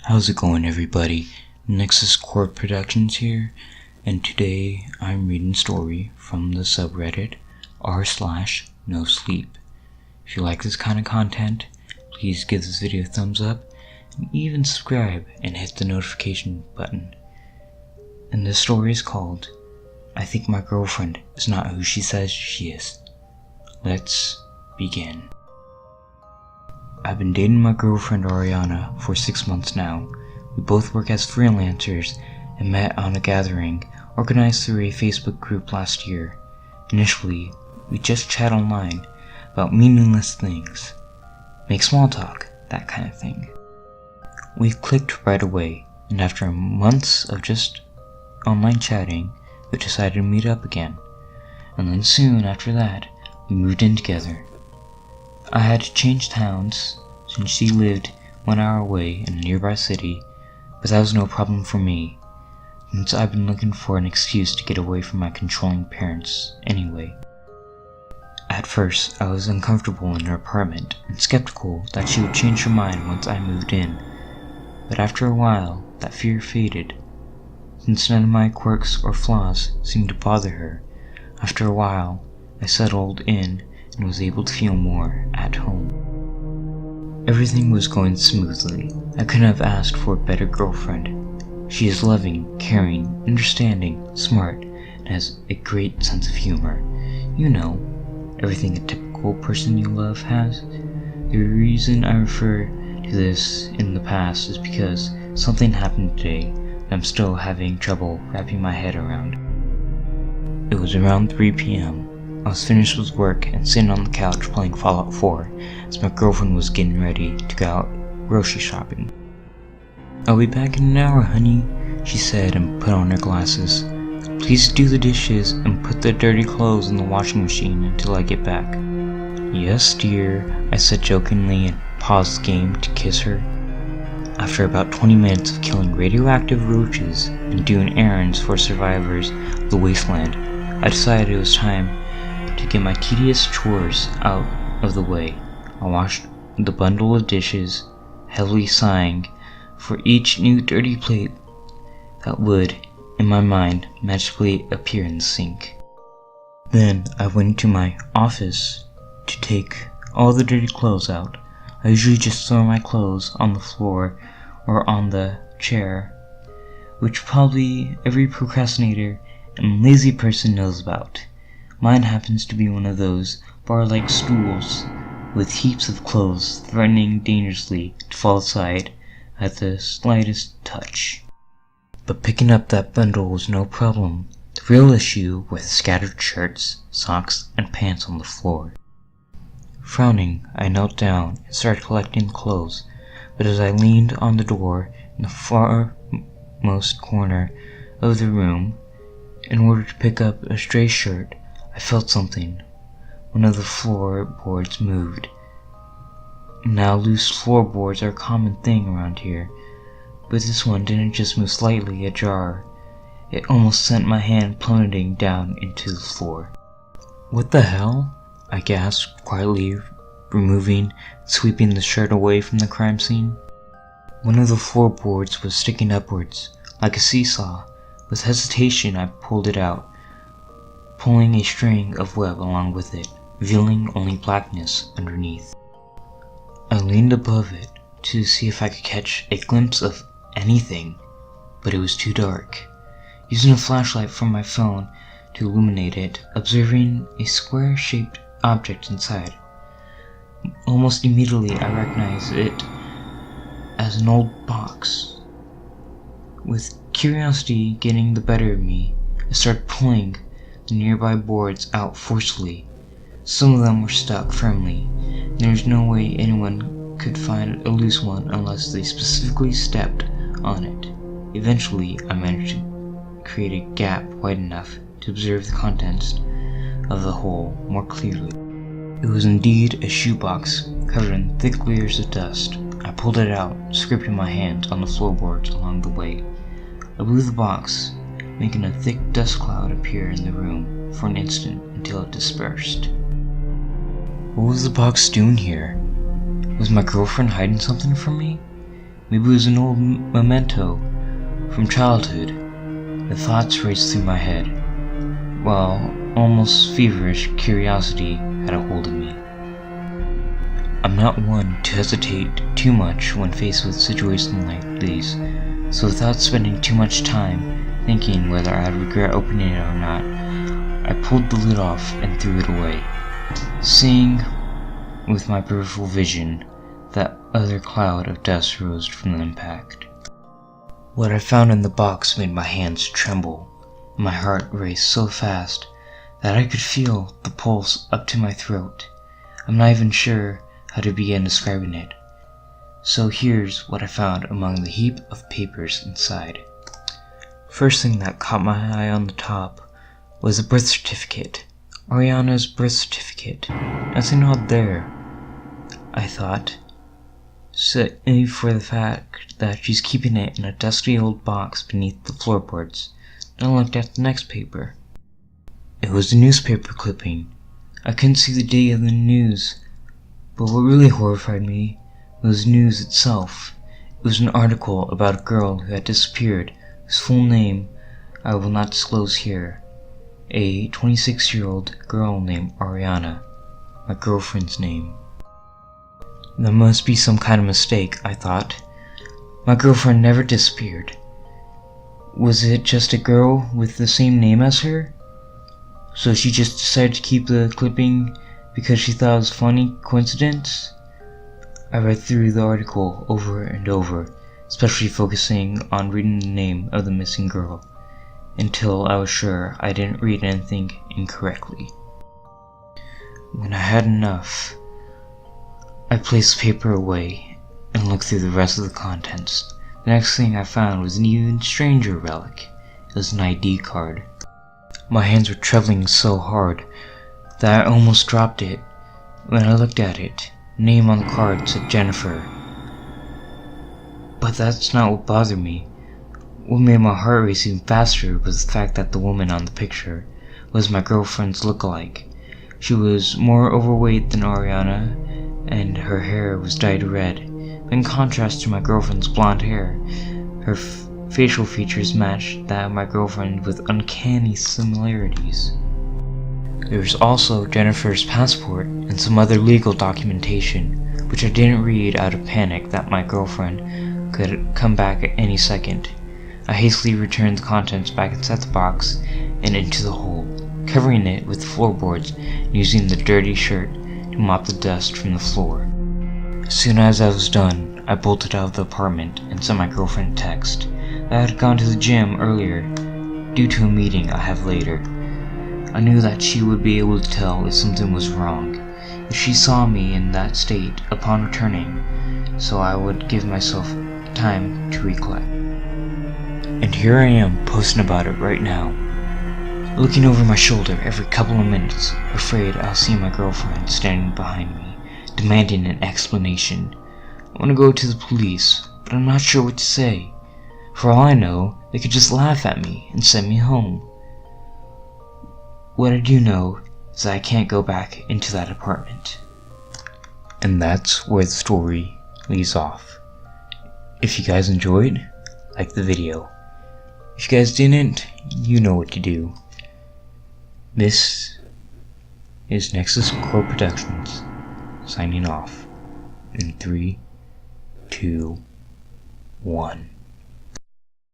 How's it going, everybody? Nexus Corp Productions here, and today I'm reading a story from the subreddit r/nosleep. If you like this kind of content, please give this video a thumbs up and even subscribe and hit the notification button. And this story is called I Think My Girlfriend Is Not Who She Says She Is. Let's begin. I've been dating my girlfriend Ariana for 6 months now. We both work as freelancers and met on a gathering organized through a Facebook group last year. Initially, we just chat online about meaningless things, make small talk, that kind of thing. We clicked right away, and after months of just online chatting, we decided to meet up again. And then soon after that, we moved in together. I had to change towns since she lived 1 hour away in a nearby city, but that was no problem for me, since I've been looking for an excuse to get away from my controlling parents anyway. At first, I was uncomfortable in her apartment and skeptical that she would change her mind once I moved in, but after a while, that fear faded. Since none of my quirks or flaws seemed to bother her, after a while, I settled in and was able to feel more at home. Everything was going smoothly. I couldn't have asked for a better girlfriend. She is loving, caring, understanding, smart, and has a great sense of humor. You know, everything a typical person you love has. The reason I refer to this in the past is because something happened today that I'm still having trouble wrapping my head around. It was around 3 p.m. I was finished with work and sitting on the couch playing Fallout 4 as my girlfriend was getting ready to go out grocery shopping. "I'll be back in an hour, honey," she said and put on her glasses. "Please do the dishes and put the dirty clothes in the washing machine until I get back." "Yes, dear," I said jokingly and paused the game to kiss her. After about 20 minutes of killing radioactive roaches and doing errands for survivors of the wasteland, I decided it was time to get my tedious chores out of the way. I washed the bundle of dishes, heavily sighing for each new dirty plate that would, in my mind, magically appear in the sink. Then I went to my office to take all the dirty clothes out. I usually just throw my clothes on the floor or on the chair, which probably every procrastinator and lazy person knows about. Mine happens to be one of those bar-like stools with heaps of clothes threatening dangerously to fall aside at the slightest touch. But picking up that bundle was no problem. The real issue were the scattered shirts, socks, and pants on the floor. Frowning, I knelt down and started collecting the clothes, but as I leaned on the door in the farmost corner of the room in order to pick up a stray shirt, I felt something. One of the floorboards moved. Now loose floorboards are a common thing around here, but this one didn't just move slightly ajar. It almost sent my hand plummeting down into the floor. "What the hell?" I gasped quietly, removing and sweeping the shirt away from the crime scene. One of the floorboards was sticking upwards, like a seesaw. With hesitation I pulled it out, pulling a string of web along with it, revealing only blackness underneath. I leaned above it to see if I could catch a glimpse of anything, but it was too dark. Using a flashlight from my phone to illuminate it, observing a square-shaped object inside. Almost immediately I recognized it as an old box. With curiosity getting the better of me, I started pulling the nearby boards out forcefully. Some of them were stuck firmly, and there was no way anyone could find a loose one unless they specifically stepped on it. Eventually, I managed to create a gap wide enough to observe the contents of the hole more clearly. It was indeed a shoebox covered in thick layers of dust. I pulled it out, scraping my hands on the floorboards along the way. I blew the box, making a thick dust cloud appear in the room for an instant until it dispersed. What was the box doing here? Was my girlfriend hiding something from me? Maybe it was an old memento from childhood. The thoughts raced through my head, while almost feverish curiosity had a hold of me. I'm not one to hesitate too much when faced with situations like these, so without spending too much time thinking whether I'd regret opening it or not, I pulled the lid off and threw it away, seeing with my peripheral vision that other cloud of dust rose from the impact. What I found in the box made my hands tremble, and my heart raced so fast that I could feel the pulse up to my throat. I'm not even sure how to begin describing it. So here's what I found among the heap of papers inside. First thing that caught my eye on the top was a birth certificate. Ariana's birth certificate. Nothing odd there, I thought, save for the fact that she's keeping it in a dusty old box beneath the floorboards. Then I looked at the next paper. It was a newspaper clipping. I couldn't see the date of the news, but what really horrified me was the news itself. It was an article about a girl who had disappeared, whose full name I will not disclose here. A 26-year-old girl named Ariana, my girlfriend's name. There must be some kind of mistake, I thought. My girlfriend never disappeared. Was it just a girl with the same name as her? So she just decided to keep the clipping because she thought it was a funny coincidence? I read through the article over and over, especially focusing on reading the name of the missing girl, until I was sure I didn't read anything incorrectly. When I had enough, I placed the paper away and looked through the rest of the contents. The next thing I found was an even stranger relic. It was an ID card. My hands were trembling so hard that I almost dropped it. When I looked at it, the name on the card said Jennifer. But that's not what bothered me. What made my heart race even faster was the fact that the woman on the picture was my girlfriend's lookalike. She was more overweight than Ariana, and her hair was dyed red. In contrast to my girlfriend's blonde hair, her facial features matched that of my girlfriend with uncanny similarities. There was also Jennifer's passport and some other legal documentation, which I didn't read out of panic that my girlfriend could come back at any second. I hastily returned the contents back inside the box and into the hole, covering it with floorboards and using the dirty shirt to mop the dust from the floor. As soon as I was done, I bolted out of the apartment and sent my girlfriend a text that I had gone to the gym earlier due to a meeting I have later. I knew that she would be able to tell if something was wrong if she saw me in that state upon returning, so I would give myself time to recollect. And here I am posting about it right now, looking over my shoulder every couple of minutes, afraid I'll see my girlfriend standing behind me, demanding an explanation. I want to go to the police, but I'm not sure what to say. For all I know, they could just laugh at me and send me home. What I do know is that I can't go back into that apartment. And that's where the story leaves off. If you guys enjoyed, like the video. If you guys didn't, you know what to do. This is Nexus Core Productions, signing off in 3, 2, 1.